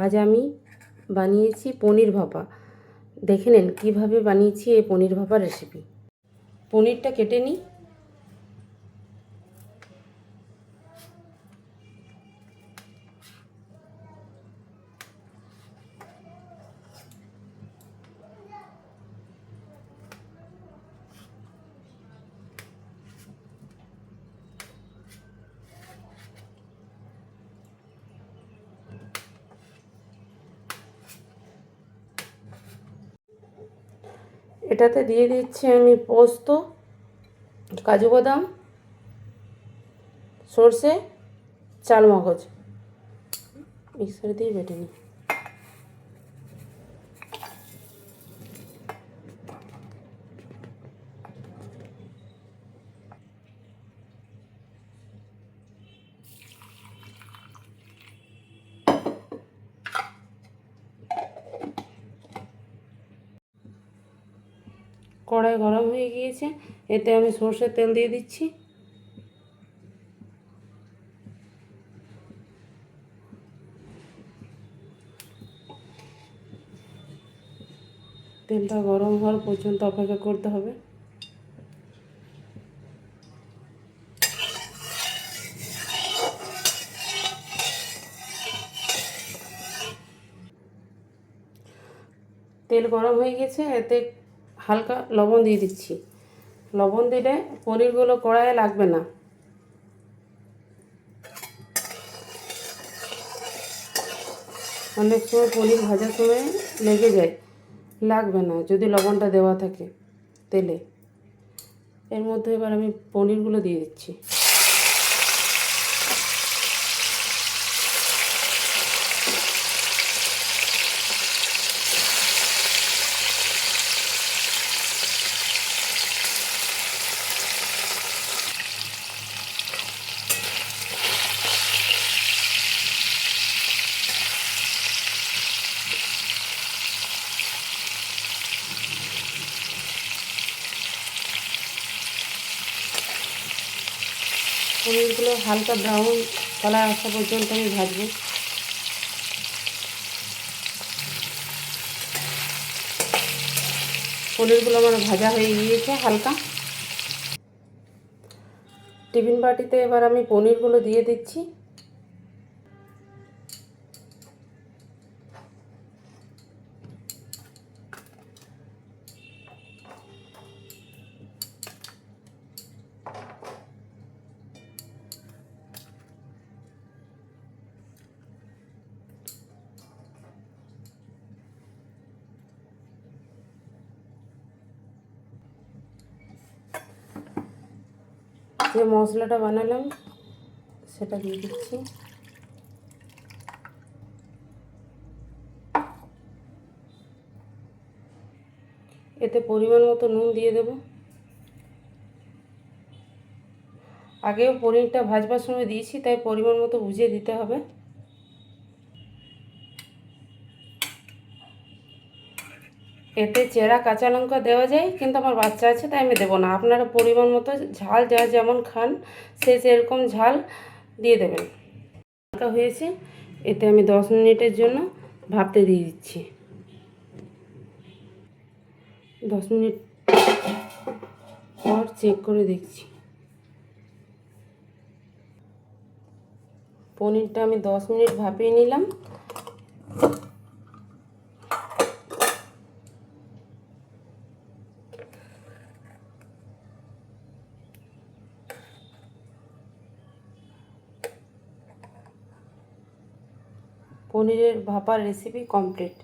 আজ আমি বানিয়েছি পনির ভাপা। দেখে নিন কীভাবে বানিয়েছি এই পনির ভাপা রেসিপি। পনিরটা কেটে নিই। এটাতে দিয়ে দিচ্ছি আমি পোস্ত, কাজু বাদাম, সর্ষে, চালমগজ মিক্সারে দিয়ে বেটে নিই। কড়াই গরম হয়ে গিয়েছে, এতে আমি সর্ষের তেল দিয়ে দিচ্ছি। তেলটা গরম হওয়ার পর্যন্ত অপেক্ষা করতে হবে। তেল গরম হয়ে গেছে, এতে হালকা লবণ দিয়ে দিচ্ছি। লবণ দিলে পনিরগুলো কড়াইয়ে লাগবে না। অনেক সময় পনির ভাজার সময় লেগে যায়, লাগবে না যদি লবণটা দেওয়া থাকে তেলে। এর মধ্যে এবার আমি পনিরগুলো দিয়ে দিচ্ছি। পনিরগুলো হালকা ব্রাউন কালার আসা পর্যন্ত আমি ভাজবো। পনিরগুলো আমার ভাজা হয়ে গিয়েছে হালকা। টিফিন বাটিতে এবার আমি পনিরগুলো দিয়ে দিচ্ছি। যে মশলাটা বানালাম সেটা দিয়ে দিচ্ছি। এতে পরিমাণ মতো নুন দিয়ে দেব। আগেও পনিরটা ভাজবার সময় দিয়েছি, তাই পরিমাণ মতো বুঝিয়ে দিতে হবে। এতে চেরা কাঁচা লঙ্কা দেওয়া যায়, কিন্তু আমার বাচ্চা আছে তাই আমি দেবো না। আপনারা পরিমাণ মতো ঝাল যা যেমন খান সে সেরকম ঝাল দিয়ে দেবেন। হালকা হয়েছে, এতে আমি 10 মিনিটের জন্য ভাপতে দিয়ে দিচ্ছি। 10 মিনিট পর চেক করে দেখছি। পনিরটা আমি 10 মিনিট ভাপিয়ে নিলাম। পনিরের ভাপার রেসিপি কমপ্লিট।